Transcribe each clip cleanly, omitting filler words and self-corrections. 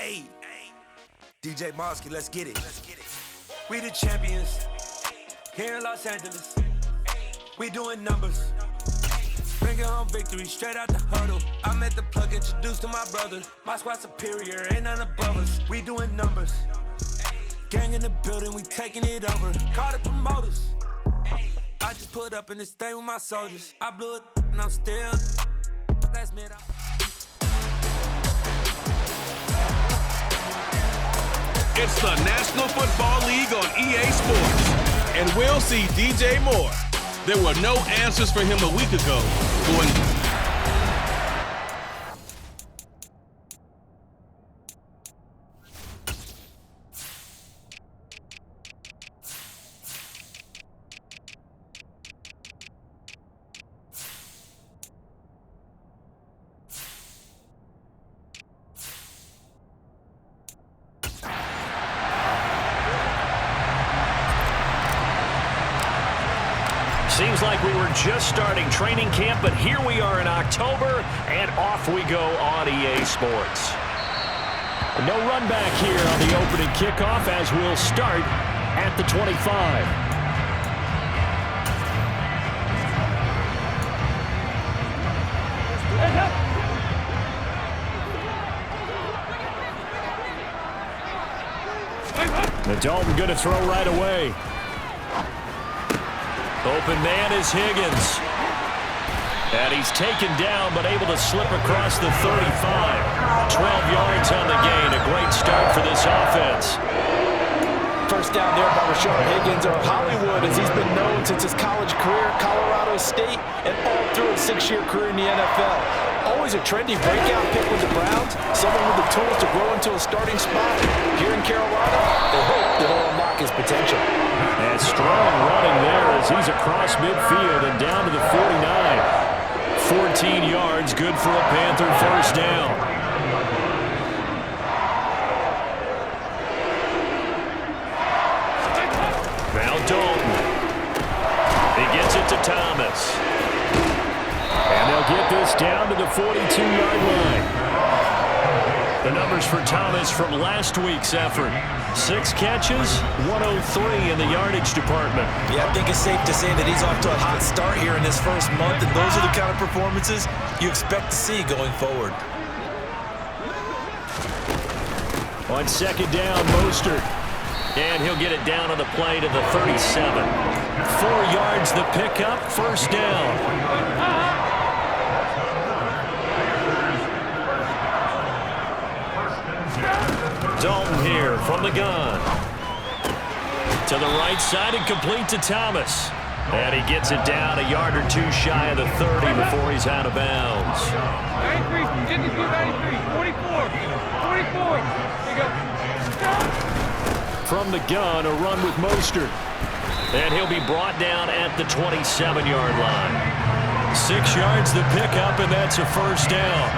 Hey, DJ Mosky, let's get it. We the champions here in Los Angeles. We doing numbers. Bringing home victory straight out the huddle. I'm at the plug, introduced to my brothers. My squad superior, ain't none above us. We doing numbers. Gang in the building, we taking it over. Call the promoters. I just put up in this thing with my soldiers. I blew it and I'm still. Last minute. It's the National Football League on EA Sports. And we'll see DJ Moore. There were no answers for him a week ago. Seems like we were just starting training camp, but here we are in October, and off we go on EA Sports. No run back here on the opening kickoff as we'll start at the 25. The Dalton going to throw right away. Open man is Higgins. And he's taken down, but able to slip across the 35. 12 yards on the gain. A great start for this offense. First down there by Rashawn Higgins, or Hollywood, as he's been known since his college career, Colorado State, and all through his 6-year career in the NFL. Always a trendy breakout pick with the Browns, someone with the tools to grow into a starting spot. Here in Carolina, they hope that he'll unlock his potential. And strong running there as he's across midfield and down to the 49. 14 yards, good for a Panther first down. Now Dalton. He gets it to Thomas. And they'll get this down to the 42-yard line. The numbers for Thomas from last week's effort. 6 catches, 103 in the yardage department. Yeah, I think it's safe to say that he's off to a hot start here in this first month, and those are the kind of performances you expect to see going forward. On second down, Mostert. And he'll get it down on the play to the 37. 4 yards the pickup, first down. Dalton here from the gun. To the right side and complete to Thomas. And he gets it down a yard or two shy of the 30 before he's out of bounds. 93, 52, 93, 44, 44. There you go. From the gun, a run with Mostert. And he'll be brought down at the 27-yard line. 6 yards the pickup, and that's a first down.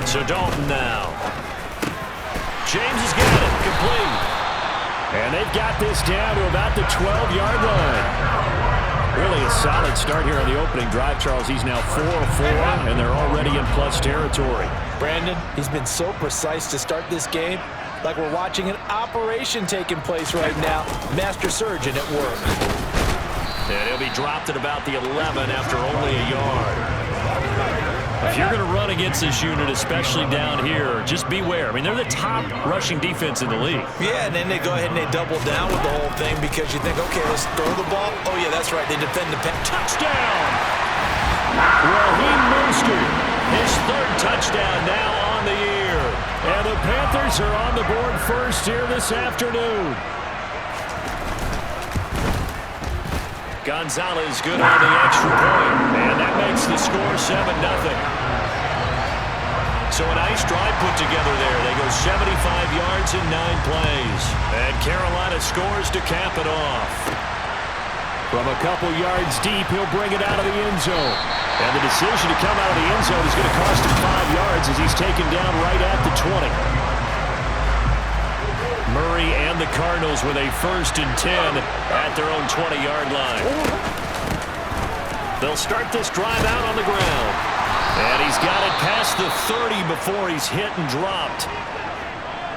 So Dalton now. James has got it, complete. And they've got this down to about the 12-yard line. Really a solid start here on the opening drive, Charles. He's now 4 of 4, and they're already in plus territory. Brandon, he's been so precise to start this game, like we're watching an operation taking place right now. Master surgeon at work. And he'll be dropped at about the 11 after only a yard. If you're going to run against this unit, especially down here, just beware. I mean, they're the top rushing defense in the league. Yeah, and then they go ahead and they double down with the whole thing because you think, okay, let's throw the ball. Oh, yeah, that's right. They defend the pass. Touchdown! Raheem Mostert, his 3rd touchdown now on the year. And the Panthers are on the board first here this afternoon. Gonzalez good on the extra point, and that makes the score 7-0. So a nice drive put together there. They go 75 yards in 9 plays. And Carolina scores to cap it off. From a couple yards deep, he'll bring it out of the end zone. And the decision to come out of the end zone is going to cost him 5 yards as he's taken down right at the 20. Murray and the Cardinals with a 1st and 10 at their own 20-yard line. They'll start this drive out on the ground. And he's got it past the 30 before he's hit and dropped.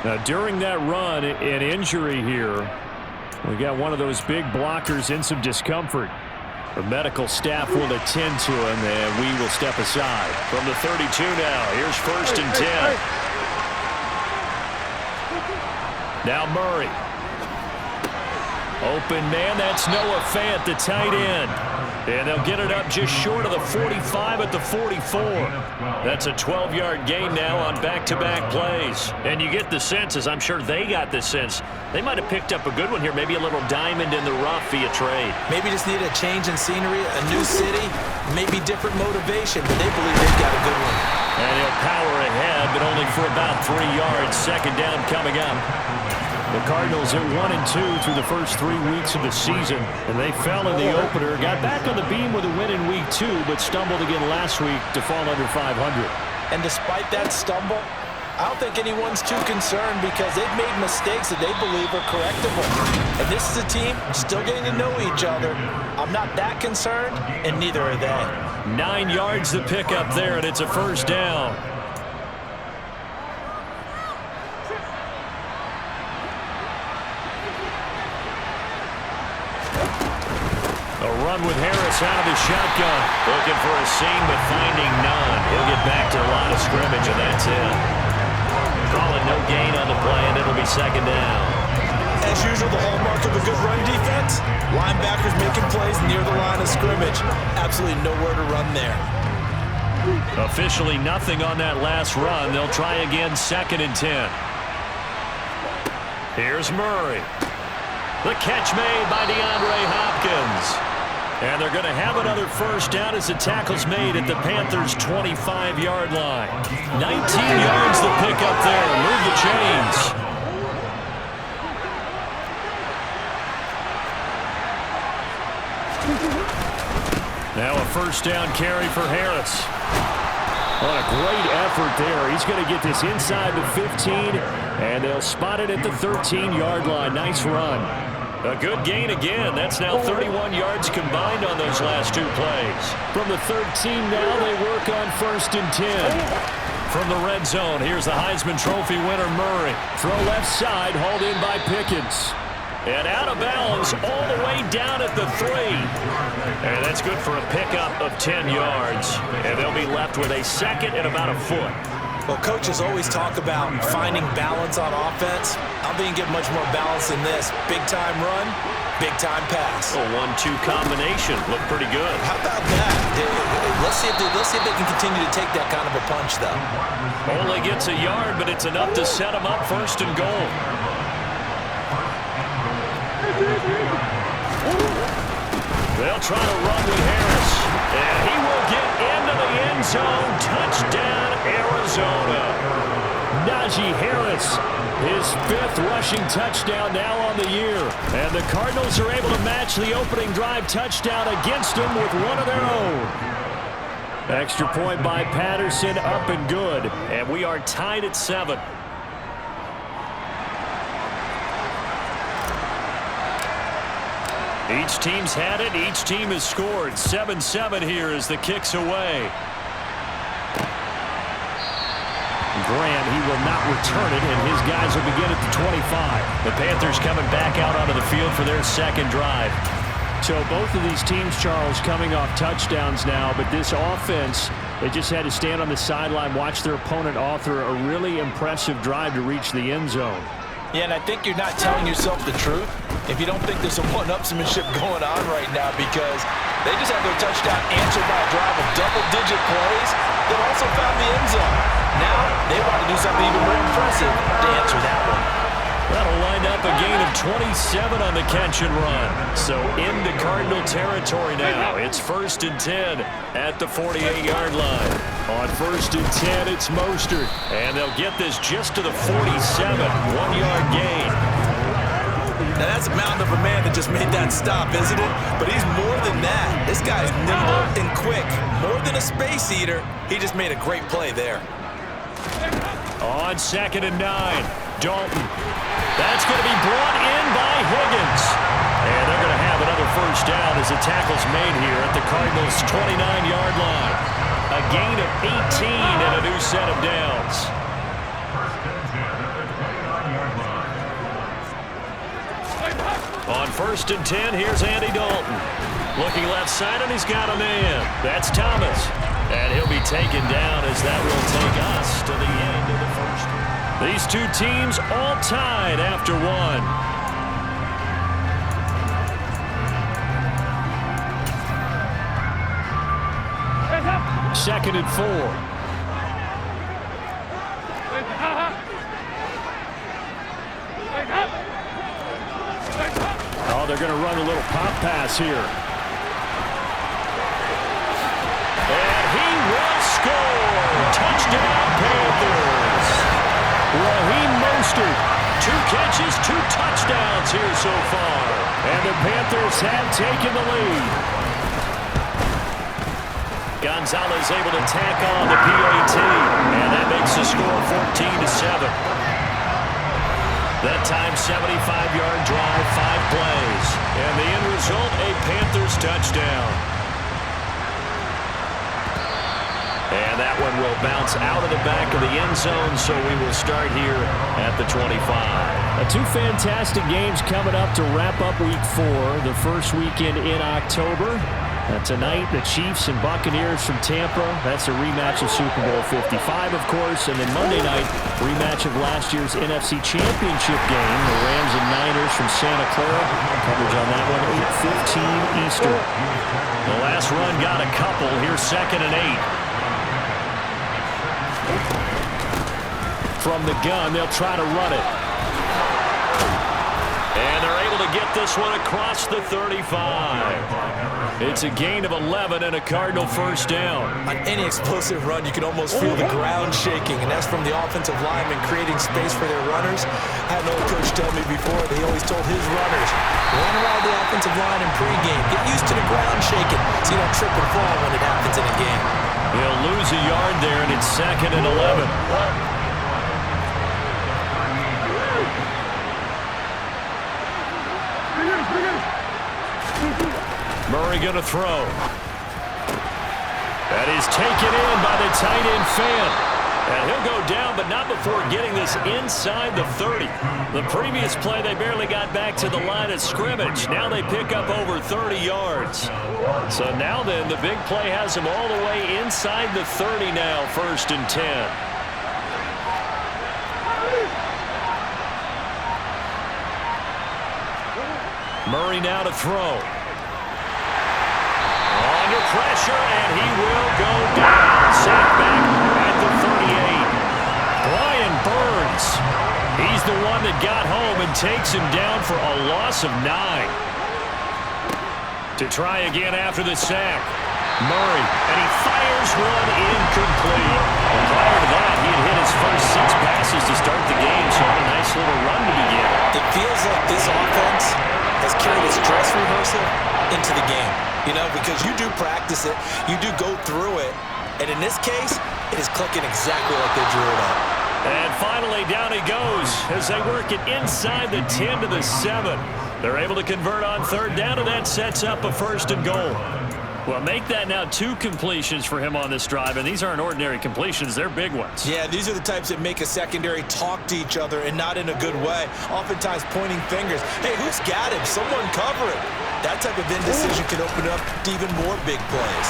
Now, during that run, an injury here. We got one of those big blockers in some discomfort. The medical staff will attend to him, and we will step aside. From the 32 now, here's 1st and 10. Now Murray. Open man, that's Noah Fant, the tight end. And they'll get it up just short of the 45 at the 44. That's a 12-yard gain now on back-to-back plays. And you get the sense, as I'm sure they got the sense, they might have picked up a good one here, maybe a little diamond in the rough via trade. Maybe just need a change in scenery, a new city, maybe different motivation, but they believe they've got a good one. And he'll power ahead, but only for about 3 yards. 2nd down coming up. The Cardinals are 1-2 through the first 3 weeks of the season, and they fell in the opener. Got back on the beam with a win in week 2, but stumbled again last week to fall under 500. And despite that stumble, I don't think anyone's too concerned because they've made mistakes that they believe are correctable. And this is a team still getting to know each other. I'm not that concerned, and neither are they. 9 yards to pick up there, and it's a 1st down. A run with Harris out of the shotgun. Looking for a seam, but finding none. He'll get back to the line of scrimmage, and that's it. Calling no gain on the play, and it'll be 2nd down. As usual, the hallmark of a good run defense, linebackers making plays near the line of scrimmage. Absolutely nowhere to run there. Officially nothing on that last run. They'll try again, 2nd and 10. Here's Murray. The catch made by DeAndre Hopkins. And they're going to have another 1st down as the tackle's made at the Panthers' 25-yard line. 19 yards to pick up there. Move the chains. Now a 1st down carry for Harris. What a great effort there. He's going to get this inside the 15, and they'll spot it at the 13-yard line. Nice run. A good gain again. That's now 31 yards combined on those last 2 plays. From the 13 now, they work on 1st and 10. From the red zone, here's the Heisman Trophy winner, Murray. Throw left side, hauled in by Pickens. And out of bounds all the way down at the 3. And that's good for a pickup of 10 yards. And they'll be left with a 2nd and about a foot. Well, coaches always talk about finding balance on offense. I don't think you get much more balance than this. Big-time run, big-time pass. A 1-2 combination. Looked pretty good. How about that? Let's see if they can continue to take that kind of a punch, though. Only gets a yard, but it's enough to set them up 1st and goal. They'll try to run with Harris. And he will get into the end zone. Touchdown, Arizona. Najee Harris, his 5th rushing touchdown now on the year. And the Cardinals are able to match the opening drive touchdown against them with one of their own. Extra point by Patterson, up and good. And we are tied at 7. Each team's had it. Each team has scored. 7-7 here as the kick's away. Graham, he will not return it, and his guys will begin at the 25. The Panthers coming back out onto the field for their 2nd drive. So both of these teams, Charles, coming off touchdowns now, but this offense, they just had to stand on the sideline, watch their opponent author a really impressive drive to reach the end zone. Yeah, and I think you're not telling yourself the truth if you don't think there's some one-upsmanship going on right now, because they just had their touchdown answered by a drive of double-digit plays that also found the end zone. Now they want to do something even more impressive to answer that one. That'll line up a gain of 27 on the catch and run. So into Cardinal territory now. It's 1st and 10 at the 48-yard line. On 1st and 10, it's Mostert. And they'll get this just to the 47. 1-yard gain. Now that's a mountain of a man that just made that stop, isn't it? But he's more than that. This guy's nimble and quick. More than a space eater. He just made a great play there. On 2nd and 9, Dalton. That's going to be brought in by Higgins. And they're going to have another first down as the tackle's made here at the Cardinals' 29-yard line. A gain of 18 and a new set of downs. On 1st and 10, here's Andy Dalton. Looking left side, and he's got a man. That's Thomas. And he'll be taken down as that will take us to the end of the first. These two teams all tied after one. Second and 4. Oh, they're going to run a little pop pass here. And he will score. Touchdown, Panthers. Raheem Mostert, 2 catches, 2 touchdowns here so far. And the Panthers have taken the lead. Gonzalez able to tack on the PAT, and that makes the score 14-7. That time, 75-yard drive, 5 plays. And the end result, a Panthers touchdown. And that one will bounce out of the back of the end zone, so we will start here at the 25. 2 fantastic games coming up to wrap up Week 4, the first weekend in October. Tonight, the Chiefs and Buccaneers from Tampa. That's a rematch of Super Bowl 55, of course. And then Monday night, rematch of last year's NFC Championship game. The Rams and Niners from Santa Clara. Coverage on that one, 8:15 Eastern. The last run got a couple. Here's 2nd and 8. From the gun, they'll try to run it. And they're able to get this one across the 35. It's a gain of 11 and a Cardinal first down. On any explosive run, you can almost feel the ground shaking, and that's from the offensive linemen creating space for their runners. I had an old coach tell me before that he always told his runners, run around the offensive line in pregame. Get used to the ground shaking so you don't trip and fall when it happens in a game. He'll lose a yard there, and it's 2nd and 11. Murray going to throw. That is taken in by the tight end Fant. And he'll go down, but not before getting this inside the 30. The previous play, they barely got back to the line of scrimmage. Now they pick up over 30 yards. So now then, the big play has them all the way inside the 30 now, 1st and 10. Murray now to throw. Under pressure, and he will go down. Sacked back at the 38. Brian Burns. He's the one that got home and takes him down for a loss of 9. To try again after the sack. Murray, and he fires one incomplete. And prior to that, he had hit his first 6 passes to start the game, so a nice little run to begin. It feels like this offense has carried its dress rehearsal into the game. You know, because you do practice it, you do go through it, and in this case, it is clicking exactly like they drew it up. And finally, down he goes as they work it inside the 10 to the 7. They're able to convert on 3rd down, and that sets up a 1st and goal. Well, make that now 2 completions for him on this drive, and these aren't ordinary completions. They're big ones. Yeah, these are the types that make a secondary talk to each other and not in a good way, oftentimes pointing fingers. Hey, who's got him? Someone cover it. That type of indecision can open up to even more big plays.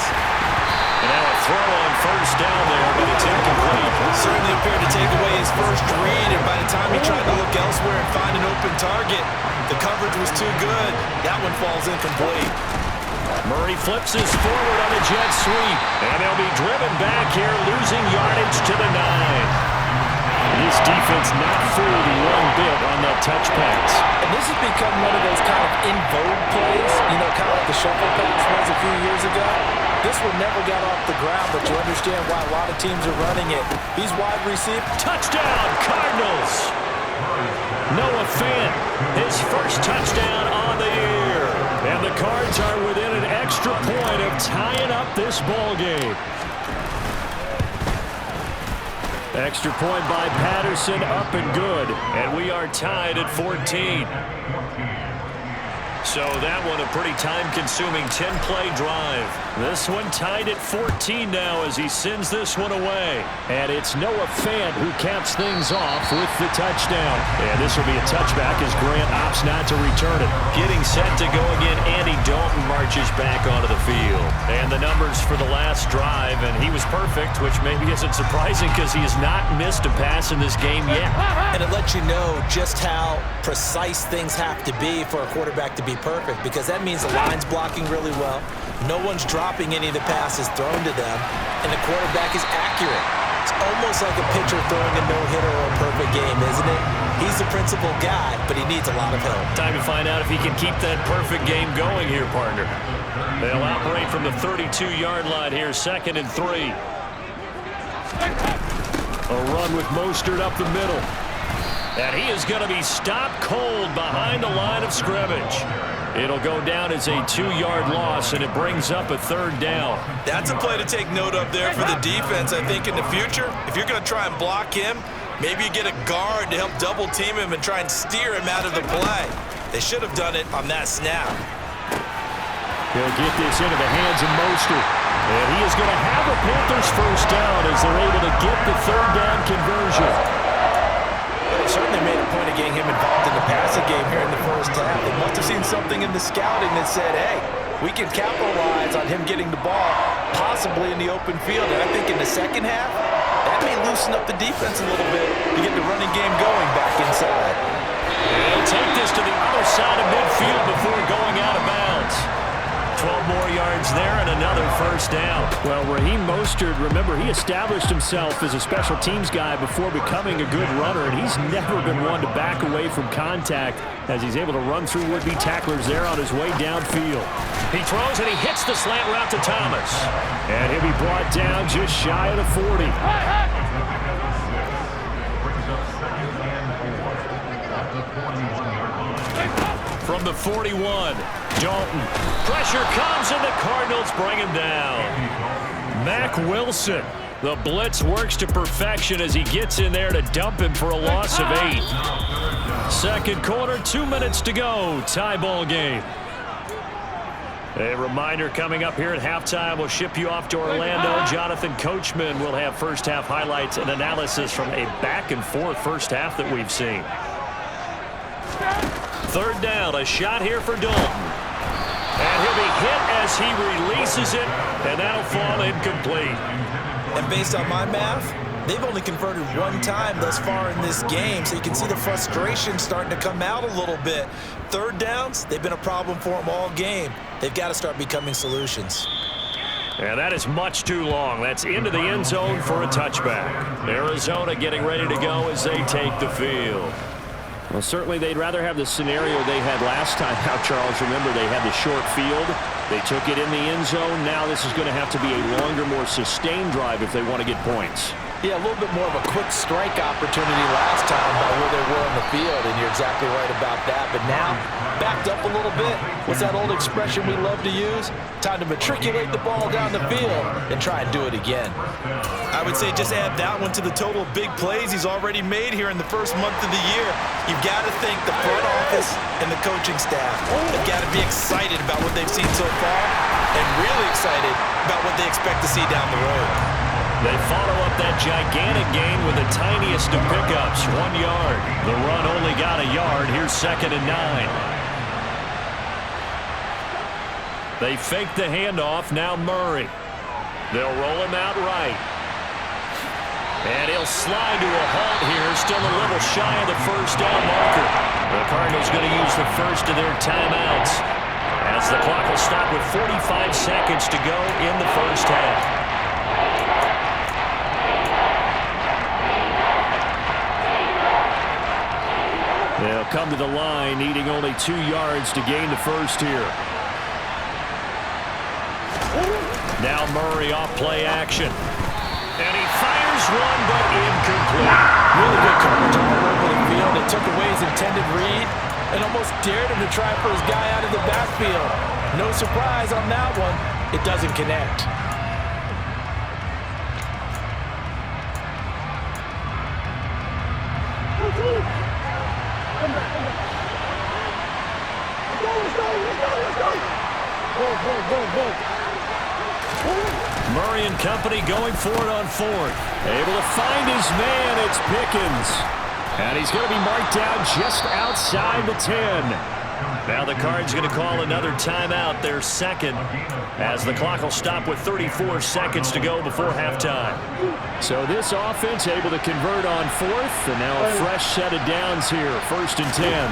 And now a throw on 1st down there, but it's incomplete. Certainly appeared to take away his first read, and by the time he tried to look elsewhere and find an open target, the coverage was too good. That one falls incomplete. Murray flips this forward on a jet sweep, and they'll be driven back here, losing yardage to the 9. This defense not fooled one bit on that touch pass. And this has become one of those kind of in vogue plays, you know, kind of like the shuffle pass was a few years ago. This one never got off the ground, but you understand why a lot of teams are running it. These wide receivers. Touchdown, Cardinals! Noah Fant, his first touchdown on the year. And the Cards are within an extra point of tying up this ball game. Extra point by Patterson, up and good. And we are tied at 14. So that one a pretty time-consuming 10-play drive. This one tied at 14 now as he sends this one away. And it's Noah Fant who caps things off with the touchdown. And this will be a touchback as Grant opts not to return it. Getting set to go again, Andy Dalton marches back onto the field. And the numbers for the last drive, and he was perfect, which maybe isn't surprising because he has not missed a pass in this game yet. And it lets you know just how precise things have to be for a quarterback to be perfect, because that means the line's blocking really well. No one's dropping any of the passes thrown to them, and the quarterback is accurate. It's almost like a pitcher throwing a no-hitter or a perfect game, isn't it? He's the principal guy, but he needs a lot of help. Time to find out if he can keep that perfect game going here, partner. They'll operate from the 32-yard line here, 2nd and 3. A run with Mostert up the middle. And he is going to be stopped cold behind the line of scrimmage. It'll go down as a 2-yard loss, and it brings up a 3rd down. That's a play to take note of there for the defense, I think, in the future. If you're going to try and block him, maybe you get a guard to help double-team him and try and steer him out of the play. They should have done it on that snap. He'll get this into the hands of Mostert. And he is going to have a Panthers first down as they're able to get the 3rd down conversion. They certainly made a point of getting him involved in the passing game here in the first half. They must have seen something in the scouting that said, hey, we can capitalize on him getting the ball, possibly in the open field. And I think in the second half, that may loosen up the defense a little bit to get the running game going back inside. He'll take this to the other side of midfield before going out of bounds. 12 more yards there and another first down. Well, Raheem Mostert, remember, he established himself as a special teams guy before becoming a good runner, and he's never been one to back away from contact as he's able to run through would-be tacklers there on his way downfield. He throws and he hits the slant route to Thomas. And he'll be brought down just shy of the 40. From the 41, Dalton. Pressure comes and the Cardinals bring him down. Mack Wilson. The blitz works to perfection as he gets in there to dump him for a loss of 8. Second quarter, 2 minutes to go. Tie ball game. A reminder coming up here at halftime. We'll ship you off to Orlando. Jonathan Coachman will have first half highlights and analysis from a back-and-forth first half that we've seen. 3rd down, a shot here for Dalton. And he'll be hit as he releases it, and that'll fall incomplete. And based on my math, they've only converted 1 time thus far in this game, so you can see the frustration starting to come out a little bit. 3rd downs, they've been a problem for them all game. They've got to start becoming solutions. And that is much too long. That's into the end zone for a touchback. Arizona getting ready to go as they take the field. Well, certainly they'd rather have the scenario they had last time out, Charles. Remember, they had the short field. They took it in the end zone. Now this is going to have to be a longer, more sustained drive if they want to get points. Yeah, a little bit more of a quick strike opportunity last time by where they were on the field, and you're exactly right about that. But now, backed up a little bit. What's that old expression we love to use? Time to matriculate the ball down the field and try and do it again. I would say just add that one to the total of big plays he's already made here in the first month of the year. You've got to thank the front office and the coaching staff. They've got to be excited about what they've seen so far and really excited about what they expect to see down the road. They follow up that gigantic gain with the tiniest of pickups, 1 yard. The run only got a yard. Here's 2nd and 9. They fake the handoff. Now Murray. They'll roll him out right. And he'll slide to a halt here. Still a little shy of the first down marker. The Cardinals going to use the first of their timeouts as the clock will stop with 45 seconds to go in the first half. They'll come to the line, needing only 2 yards to gain the first here. Now Murray off play action. And he fires one, but incomplete. Really good coverage all over the field. It took away his intended read and almost dared him to try for his guy out of the backfield. No surprise on that one. It doesn't connect. Let's go! Murray and company going for it on fourth. Able to find his man. It's Pickens. And he's going to be marked down just outside the 10. Now the Cards going to call another timeout, their second, as the clock will stop with 34 seconds to go before halftime. So this offense able to convert on fourth, and now a fresh set of downs here, 1st and 10.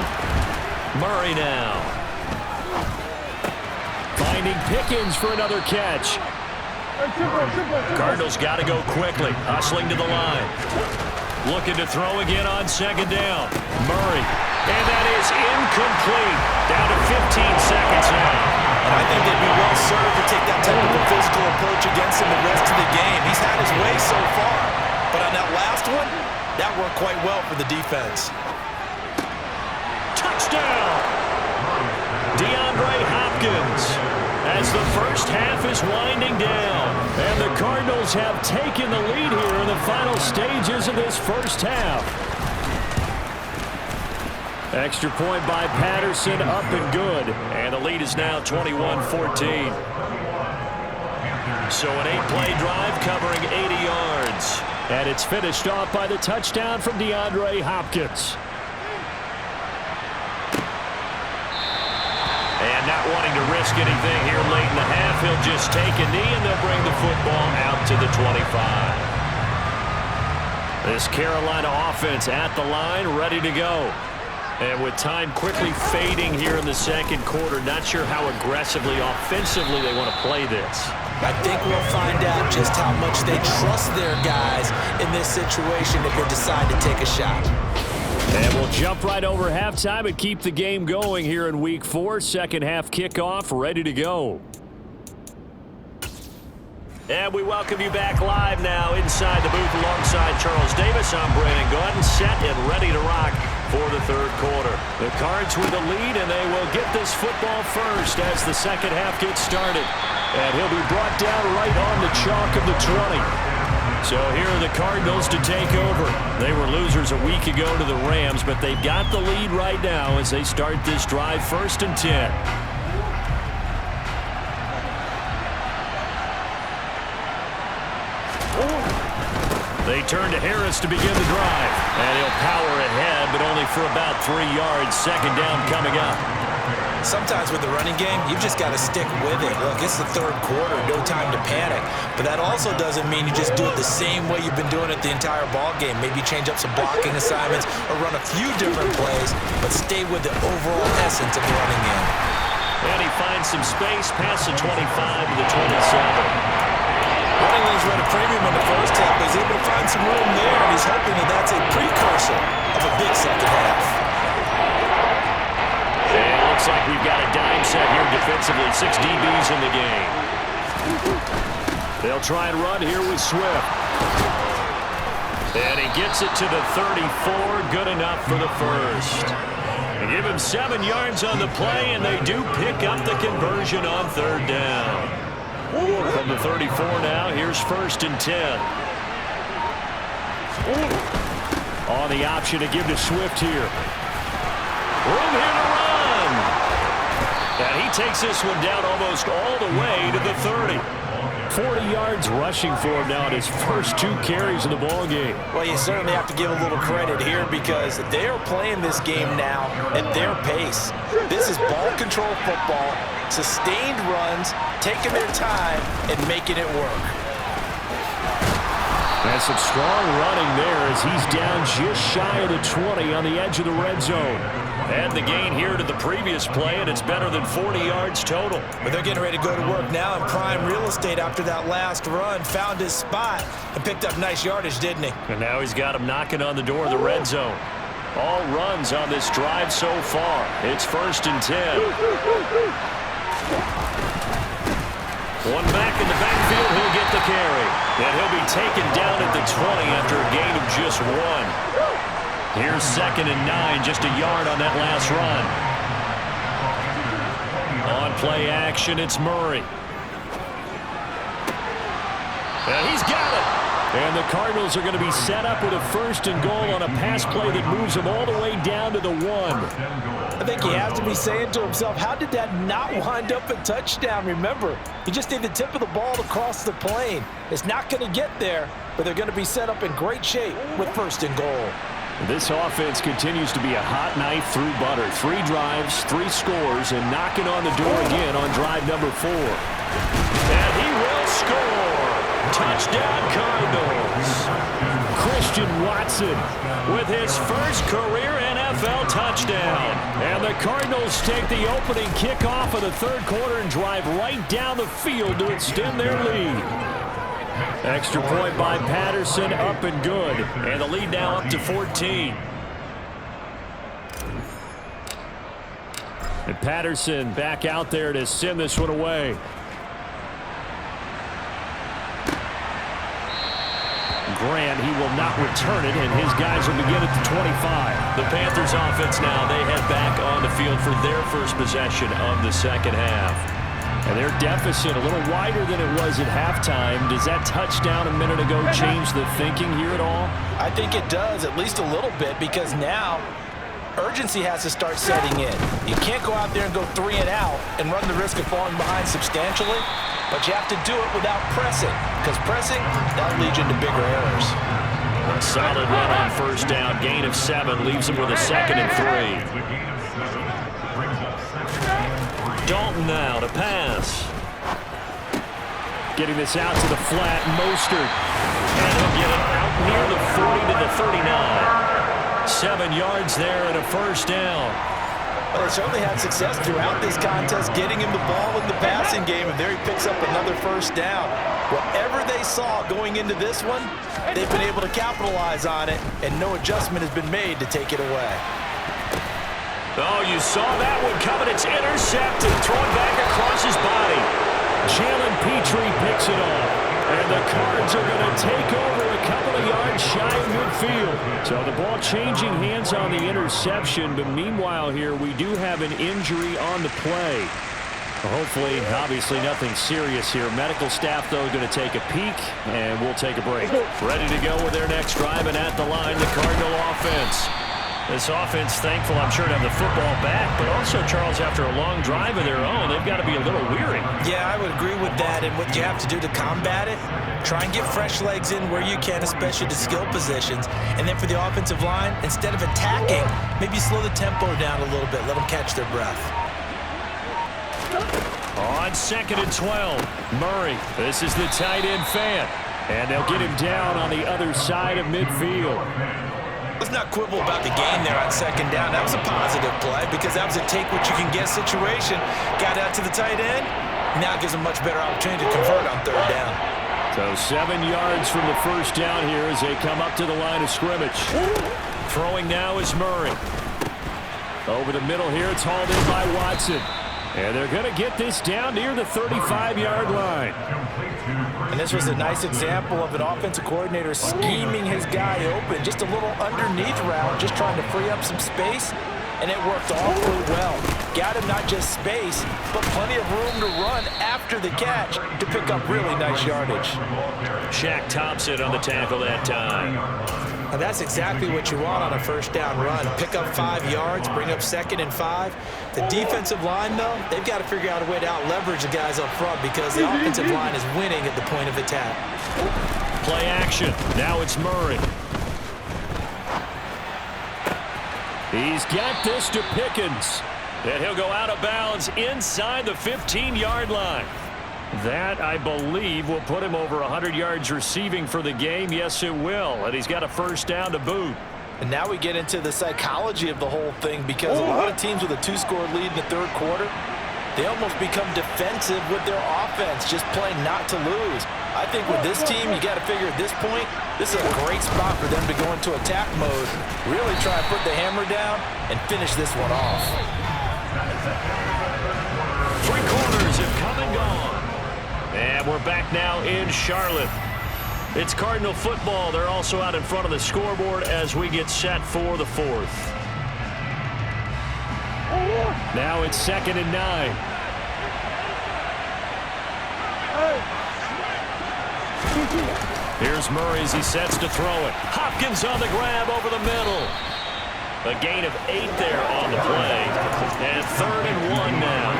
Murray now. Finding Pickens for another catch. Cardinals got to go quickly, hustling to the line. Looking to throw again on second down. Murray. And that is incomplete. Down to 15 seconds now. And I think they'd be well served to take that type of a physical approach against him the rest of the game. He's had his way so far. But on that last one, that worked quite well for the defense. Touchdown! DeAndre Hopkins. As the first half is winding down. And the Cardinals have taken the lead here in the final stages of this first half. Extra point by Patterson, up and good. And the lead is now 21-14. So an 8-play drive covering 80 yards. And it's finished off by the touchdown from DeAndre Hopkins. And not wanting to risk anything here late in the half, he'll just take a knee and they'll bring the football out to the 25. This Carolina offense at the line, ready to go. And with time quickly fading here in the second quarter, not sure how aggressively, offensively they want to play this. I think we'll find out just how much they trust their guys in this situation if they decide to take a shot. And we'll jump right over halftime and keep the game going here in Week 4. Second half kickoff, ready to go. And we welcome you back live now inside the booth alongside Charles Davis. I'm Brandon Gordon, set and ready to rock for the third quarter. The Cards with the lead, and they will get this football first as the second half gets started. And he'll be brought down right on the chalk of the 20. So here are the Cardinals to take over. They were losers a week ago to the Rams, but they've got the lead right now as they start this drive, 1st and 10. They turn to Harris to begin the drive. And he'll power ahead, but only for about 3 yards. Second down coming up. Sometimes with the running game, you've just got to stick with it. Look, it's the third quarter, no time to panic. But that also doesn't mean you just do it the same way you've been doing it the entire ball game. Maybe change up some blocking assignments or run a few different plays, but stay with the overall essence of the running game. And he finds some space past the 25 to the 27. Running lanes ran a premium in the first half, but he's able to find some room there, and he's hoping that that's a precursor of a big second half. And it looks like we've got a dime set here defensively. 6 DBs in the game. They'll try and run here with Swift. And he gets it to the 34. Good enough for the first. They give him 7 yards on the play, and they do pick up the conversion on third down. From the 34 now, here's 1st and 10. On the option to give to Swift here. Room here to run. And he takes this one down almost all the way to the 30. 40 yards rushing for him now in his first 2 carries in the ballgame. Well, you certainly have to give a little credit here because they are playing this game now at their pace. This is ball control football, sustained runs, taking their time, and making it work. And some strong running there as he's down just shy of the 20 on the edge of the red zone. And the gain here to the previous play, and it's better than 40 yards total. But they're getting ready to go to work now in prime real estate after that last run. Found his spot and picked up nice yardage, didn't he? And now he's got him knocking on the door of the red zone. All runs on this drive so far. It's 1st and 10. One back in the backfield, he'll get the carry. And he'll be taken down at the 20 after a gain of just 1. Here's 2nd and 9, just a yard on that last run. On play action, it's Murray. And he's got it. And the Cardinals are going to be set up with a 1st and goal on a pass play that moves them all the way down to the 1. I think he has to be saying to himself, how did that not wind up a touchdown? Remember, you just need the tip of the ball to cross the plane. It's not going to get there, but they're going to be set up in great shape with 1st and goal. This offense continues to be a hot knife through butter. 3 drives, 3 scores, and knocking on the door again on drive number 4. And he will score. Touchdown, Cardinals. Christian Watson with his first career NFL touchdown. And the Cardinals take the opening kickoff of the 3rd quarter and drive right down the field to extend their lead. Extra point by Patterson, up and good. And the lead now up to 14. And Patterson back out there to send this one away. Grant, he will not return it, and his guys will begin at the 25. The Panthers offense now, they head back on the field for their first possession of the 2nd half. And their deficit a little wider than it was at halftime. Does that touchdown a minute ago change the thinking here at all? I think it does, at least a little bit, because now urgency has to start setting in. You can't go out there and go 3 and out and run the risk of falling behind substantially, but you have to do it without pressing, because pressing, that'll lead you into bigger errors. A solid run on 1st down. Gain of 7 leaves them with a 2nd and 3. Dalton now to pass. Getting this out to the flat, Mostert. And he'll get it out near the 40 to the 39. 7 yards there and a 1st down. Well, they certainly had success throughout this contest, getting him the ball in the passing game, and there he picks up another 1st down. Whatever they saw going into this one, they've been able to capitalize on it, and no adjustment has been made to take it away. Oh, you saw that one coming. It's intercepted, thrown back across his body. Jalen Petrie picks it off. And the Cards are going to take over a couple of yards shy of midfield. So the ball changing hands on the interception, but meanwhile here we do have an injury on the play. Hopefully, obviously nothing serious here. Medical staff, though, going to take a peek, and we'll take a break. Ready to go with their next drive, and at the line, the Cardinal offense. This offense, thankful, I'm sure, to have the football back, but also, Charles, after a long drive of their own, they've got to be a little weary. Yeah, I would agree with that, and what you have to do to combat it, try and get fresh legs in where you can, especially to skill positions, and then for the offensive line, instead of attacking, maybe slow the tempo down a little bit, let them catch their breath. On 2nd and 12, Murray, this is the tight end fan, and they'll get him down on the other side of midfield. Let's not quibble about the gain there on 2nd down. That was a positive play because that was a take-what-you-can-get situation. Got out to the tight end. Now it gives them much better opportunity to convert on 3rd down. So 7 yards from the 1st down here as they come up to the line of scrimmage. Throwing now is Murray. Over the middle here, it's hauled in by Watson. And they're going to get this down near the 35-yard line. And this was a nice example of an offensive coordinator scheming his guy open. Just a little underneath route, just trying to free up some space. And it worked awfully well. Got him not just space, but plenty of room to run after the catch to pick up really nice yardage. Shaq Thompson on the tackle that time. And that's exactly what you want on a 1st down run. Pick up 5 yards, bring up 2nd and 5. The defensive line, though, they've got to figure out a way to out-leverage the guys up front because the offensive line is winning at the point of attack. Play action. Now it's Murray. He's got this to Pickens. And he'll go out of bounds inside the 15-yard line. That, I believe, will put him over 100 yards receiving for the game. Yes, it will. And he's got a 1st down to boot. And now we get into the psychology of the whole thing because a lot of teams with a 2-score lead in the 3rd quarter, they almost become defensive with their offense, just playing not to lose. I think with this team, you got to figure at this point, this is a great spot for them to go into attack mode, really try and put the hammer down and finish this one off. 3 quarters have come and gone. And we're back now in Charlotte. It's Cardinal football. They're also out in front of the scoreboard as we get set for the 4th. Now it's 2nd and 9. Here's Murray as he sets to throw it. Hopkins on the grab over the middle. A gain of 8 there on the play. And 3rd and 1 now.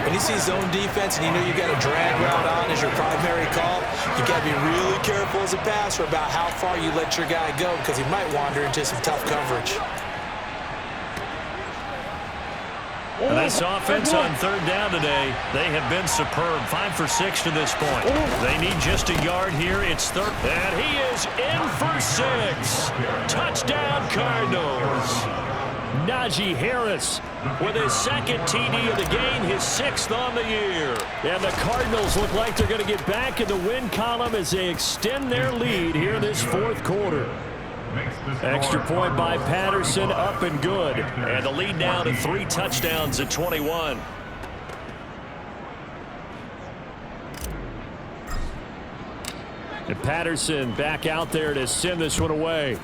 When you see zone defense and you know you got a drag route on as your primary call, you got to be really careful as a passer about how far you let your guy go because he might wander into some tough coverage. And this offense on 3rd down today, they have been superb. 5 for 6 to this point. They need just a yard here. It's 3rd. And he is in for 6. Touchdown, Cardinals. Najee Harris with his 2nd TD of the game, his 6th on the year. And the Cardinals look like they're going to get back in the win column as they extend their lead here in this 4th quarter. Extra point by Patterson, up and good. And the lead now to 3 touchdowns at 21. And Patterson back out there to send this one away.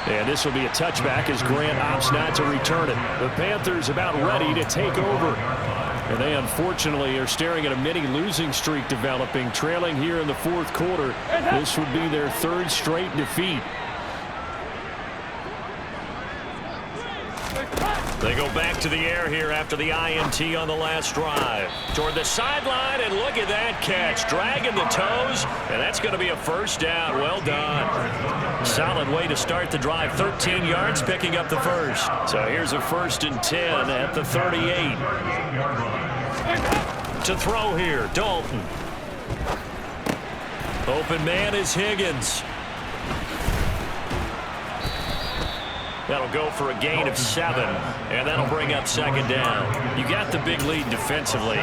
And this will be a touchback as Grant opts not to return it. The Panthers about ready to take over. And they unfortunately are staring at a mini losing streak developing, trailing here in the 4th quarter. This would be their 3rd straight defeat. They go back to the air here after the INT on the last drive. Toward the sideline, and look at that catch. Dragging the toes, and that's going to be a 1st down. Well done. Solid way to start the drive. 13 yards, picking up the 1st. So here's a 1st and 10 at the 38. To throw here, Dalton. Open man is Higgins. That'll go for a gain of 7, and that'll bring up 2nd down. You got the big lead defensively.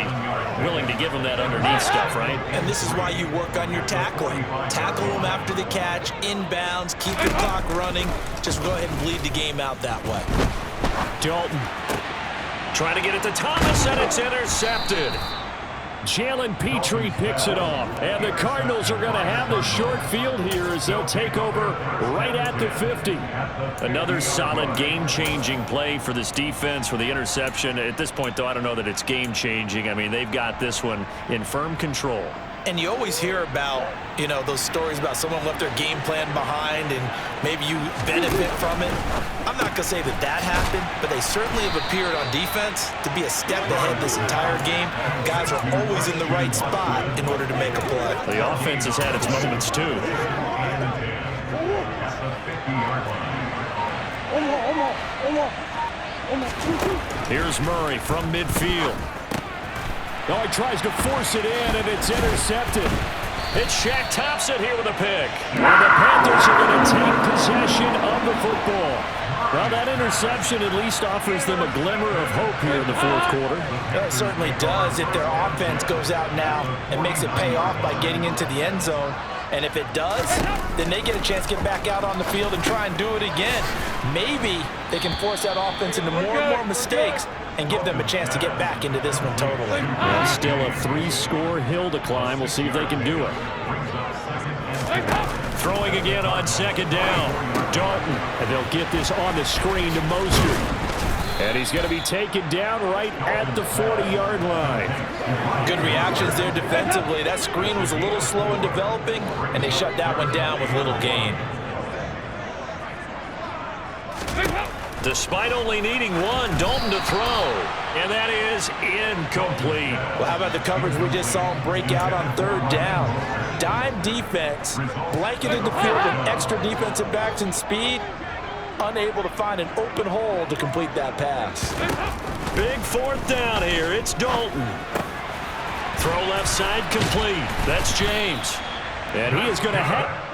Willing to give them that underneath stuff, right? And this is why you work on your tackling. Tackle them after the catch, inbounds, keep the clock running. Just go ahead and bleed the game out that way. Dalton trying to get it to Thomas, and it's intercepted. Jalen Petrie picks it off. And the Cardinals are going to have the short field here as they'll take over right at the 50. Another solid game-changing play for this defense with the interception. At this point, though, I don't know that it's game-changing. I mean, they've got this one in firm control. And you always hear about, you know, those stories about someone left their game plan behind and maybe you benefit from it. I'm not going to say that that happened, but they certainly have appeared on defense to be a step ahead this entire game. Guys are always in the right spot in order to make a play. The offense has had its moments, too. Here's Murray from midfield. Oh, he tries to force it in, and it's intercepted. It's Shaq Thompson here with a pick. And the Panthers are going to take possession of the football. Well, that interception at least offers them a glimmer of hope here in the 4th quarter. It certainly does if their offense goes out now and makes it pay off by getting into the end zone. And if it does, then they get a chance to get back out on the field and try and do it again. Maybe they can force that offense into more and more mistakes and give them a chance to get back into this one totally. Well, still a 3-score hill to climb. We'll see if they can do it. Throwing again on 2nd down. Dalton, and they'll get this on the screen to Mostert. And he's going to be taken down right at the 40-yard line. Good reactions there defensively. That screen was a little slow in developing, and they shut that one down with little gain. Despite only needing 1, Dalton to throw. And that is incomplete. Well, how about the coverage we just saw him break out on 3rd down? Dime defense, blanketed the field with extra defensive backs and speed, unable to find an open hole to complete that pass. Big 4th down here. It's Dalton. Throw left side complete. That's James. And he is going to head.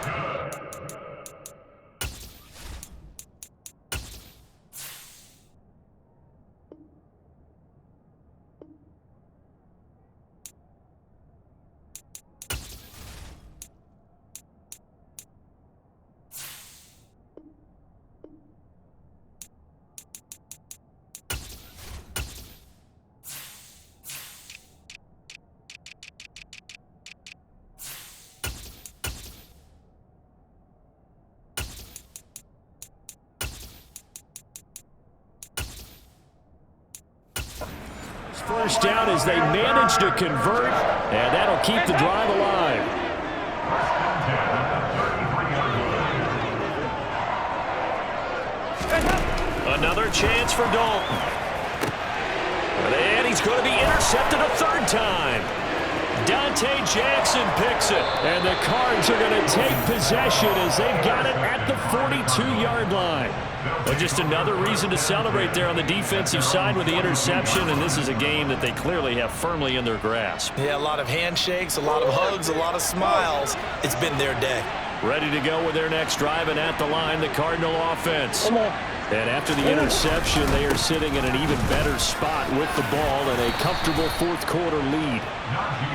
first down as they manage to convert, and that'll keep the drive alive. Another chance for Dalton. And he's going to be intercepted a third time. Dante Jackson picks it. And the Cards are going to take possession as they've got it at the 42-yard line. Well, just another reason to celebrate there on the defensive side with the interception, and this is a game that they clearly have firmly in their grasp. Yeah, a lot of handshakes, a lot of hugs, a lot of smiles. It's been their day. Ready to go with their next drive, and at the line, the Cardinal offense. And after the interception, they are sitting in an even better spot with the ball and a comfortable fourth-quarter lead.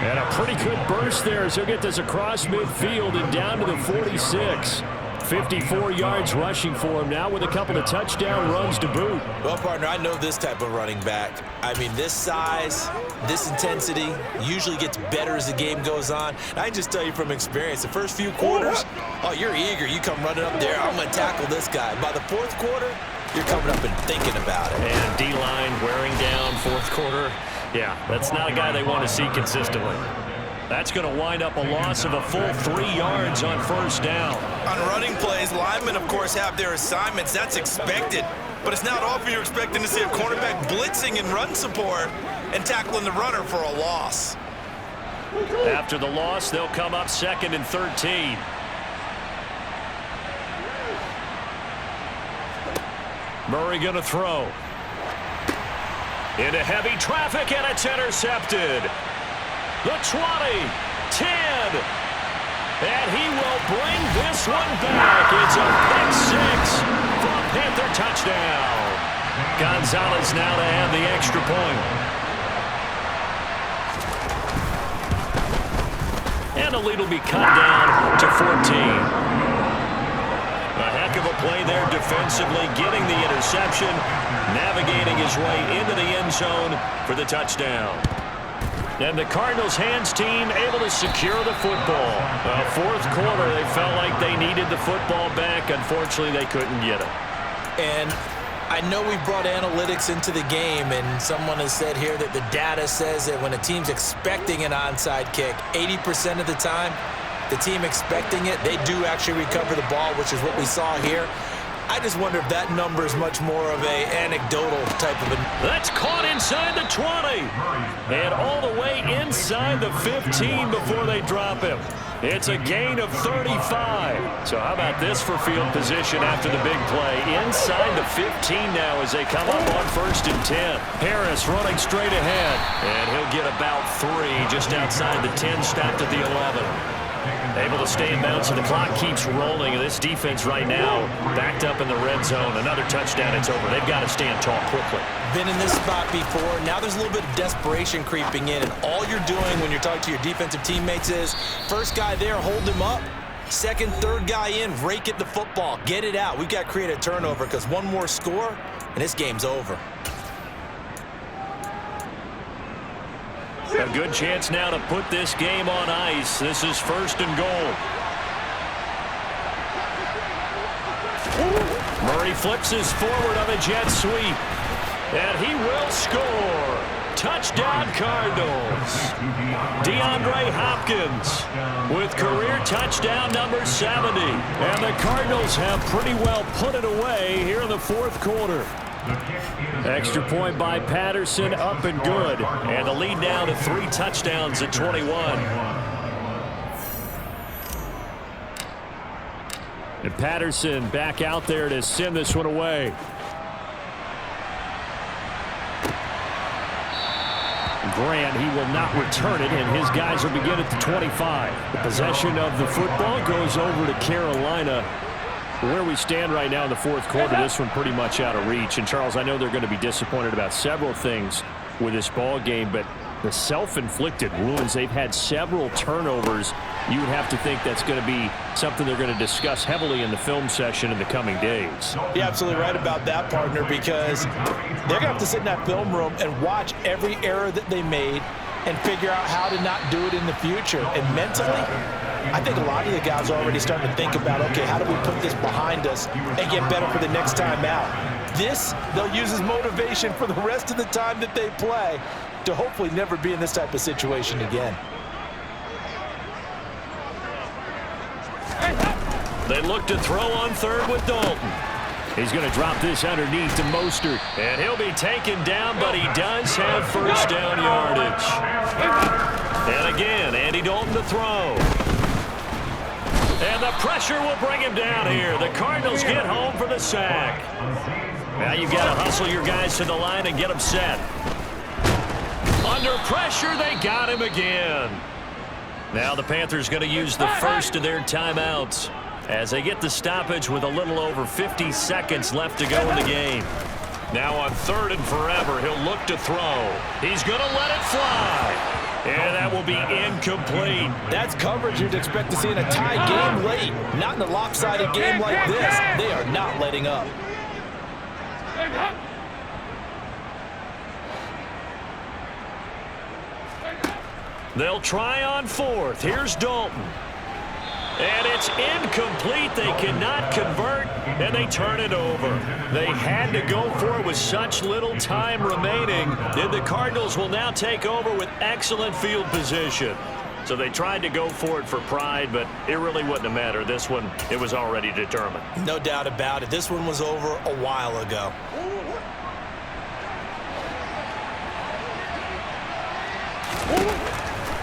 And a pretty good burst there as he'll get this across midfield and down to the 46. 54 yards rushing for him now with a couple of touchdown runs to boot. Well, partner, I know this type of running back. I mean, this size, this intensity usually gets better as the game goes on. And I just tell you from experience, the first few quarters, oh, you're eager. You come running up there, I'm going to tackle this guy. By the fourth quarter, you're coming up and thinking about it. And D-line wearing down fourth quarter. Yeah, that's not a guy they want to see consistently. That's going to wind up a loss of a full 3 yards on first down. On running plays, linemen, of course, have their assignments. That's expected. But it's not often you're expecting to see a cornerback blitzing in run support and tackling the runner for a loss. After the loss, they'll come up 2nd and 13. Murray going to throw. Into heavy traffic, and it's intercepted. The 20, 10, and he will bring this one back. It's a pick six for a Panther touchdown. Gonzalez now to have the extra point. And the lead will be cut down to 14. A heck of a play there defensively, getting the interception, navigating his way into the end zone for the touchdown. And the Cardinals' hands team able to secure the football. Fourth quarter, they felt like they needed the football back. Unfortunately, they couldn't get it. And I know we brought analytics into the game, and someone has said here that the data says that when a team's expecting an onside kick, 80% of the time, the team expecting it, they do actually recover the ball, which is what we saw here. I just wonder if that number is much more of a anecdotal type of a... That's caught inside the 20. And all the way inside the 15 before they drop him. It's a gain of 35. So how about this for field position after the big play? Inside the 15 now as they come up on 1st and 10. Harris running straight ahead. And he'll get about 3 just outside the 10, stopped at the 11. Able to stay in bounds, and the clock keeps rolling. This defense right now backed up in the red zone. Another touchdown, it's over. They've got to stand tall quickly. Been in this spot before. Now there's a little bit of desperation creeping in, and all you're doing when you're talking to your defensive teammates is first guy there, hold him up. Second, third guy in, rake at the football. Get it out. We've got to create a turnover because one more score, and this game's over. A good chance now to put this game on ice. This is 1st and goal. Murray flips his forward on a jet sweep. And he will score. Touchdown Cardinals. DeAndre Hopkins with career touchdown number 70. And the Cardinals have pretty well put it away here in the fourth quarter. Extra point by Patterson, up and good. And the lead now to 3 touchdowns at 21. And Patterson back out there to send this one away. Grant, he will not return it, and his guys will begin at the 25. The possession of the football goes over to Carolina. Where we stand right now in the fourth quarter, this one pretty much out of reach. And, Charles, I know they're going to be disappointed about several things with this ball game, but the self-inflicted wounds, they've had several turnovers. You would have to think that's going to be something they're going to discuss heavily in the film session in the coming days. You're absolutely right about that, partner, because they're going to have to sit in that film room and watch every error that they made and figure out how to not do it in the future. And mentally, I think a lot of the guys are already starting to think about, okay, how do we put this behind us and get better for the next time out? This, they'll use as motivation for the rest of the time that they play. to hopefully never be in this type of situation again. They look to throw on third with Dalton. He's going to drop this underneath to Mostert. And he'll be taken down, but he does have first down yardage. And again, Andy Dalton to throw. And the pressure will bring him down here. The Cardinals get home for the sack. Now you've got to hustle your guys to the line and get them set. Under pressure, they got him again. Now the Panthers going to use the first of their timeouts as they get the stoppage with a little over 50 seconds left to go in the game. Now on third and forever, he'll look to throw. He's going to let it fly. And that will be incomplete. That's coverage you'd expect to see in a tie game late. Not in a lopsided game like this. They are not letting up. They'll try on fourth. Here's Dalton. And it's incomplete. They cannot convert, and they turn it over. They had to go for it with such little time remaining. Then the Cardinals will now take over with excellent field position. So they tried to go for it for pride, but it really wouldn't have mattered. This one, it was already determined. No doubt about it. This one was over a while ago.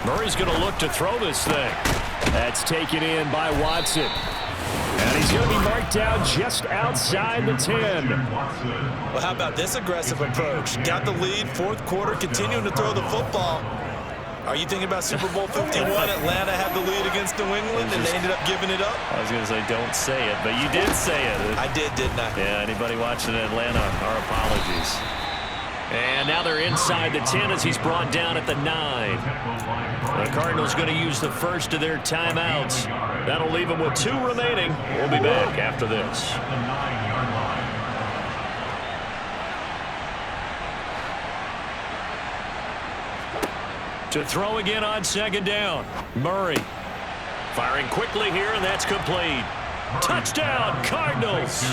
Murray's going to look to throw this thing. That's taken in by Watson. And he's going to be marked down just outside the 10. Well, how about this aggressive approach? Got the lead, fourth quarter, continuing to throw the football. Are you thinking about Super Bowl 51? Atlanta had the lead against New England, and they ended up giving it up? I was going to say don't say it, but you did say it. I did, didn't I? Yeah, anybody watching Atlanta, our apologies. And now they're inside the 10 as he's brought down at the 9. The Cardinals going to use the first of their timeouts. That'll leave them with 2 remaining. We'll be back after this. To throw again on second down. Murray firing quickly here, and that's complete. Touchdown, Cardinals.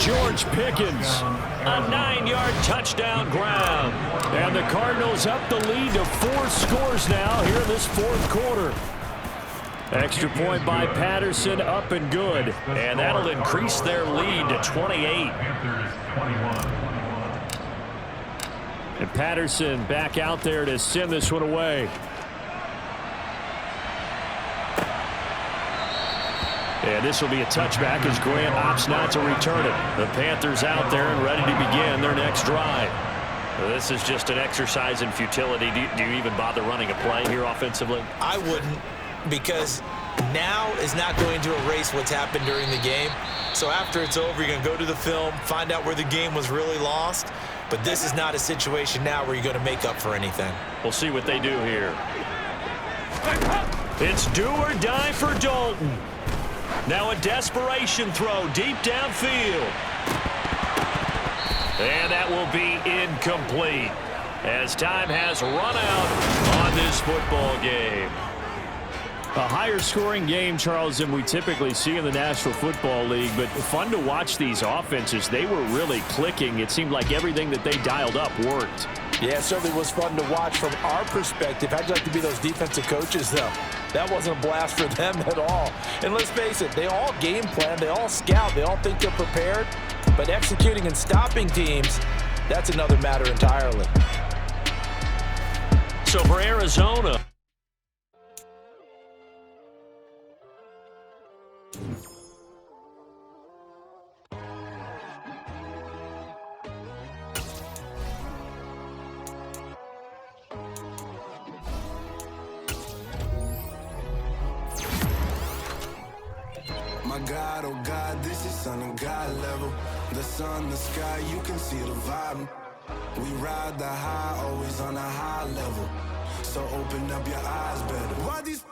George Pickens. A 9-yard touchdown grab. And the Cardinals up the lead to 4 scores now here in this fourth quarter. Extra point by Patterson, up and good. And that'll increase their lead to 28. And Patterson back out there to send this one away. And this will be a touchback as Grant opts not to return it. The Panthers out there and ready to begin their next drive. This is just an exercise in futility. Do you even bother running a play here offensively? I wouldn't, because now is not going to erase what's happened during the game. So after it's over, you're going to go to the film, find out where the game was really lost. But this is not a situation now where you're going to make up for anything. We'll see what they do here. It's do or die for Dalton. Now a desperation throw deep downfield. And that will be incomplete as time has run out on this football game. A higher scoring game, Charles, than we typically see in the National Football League, but fun to watch these offenses. They were really clicking. It seemed like everything that they dialed up worked. Yeah, it certainly was fun to watch from our perspective. How'd you like to be those defensive coaches, though? That wasn't a blast for them at all. And let's face it, they all game plan, they all scout, they all think they're prepared. But executing and stopping teams, that's another matter entirely. So for Arizona, My God, oh God, this is son of God level. The sun, the sky, you can see the vibe. We ride the high, always on a high level. So open up your eyes better. Why these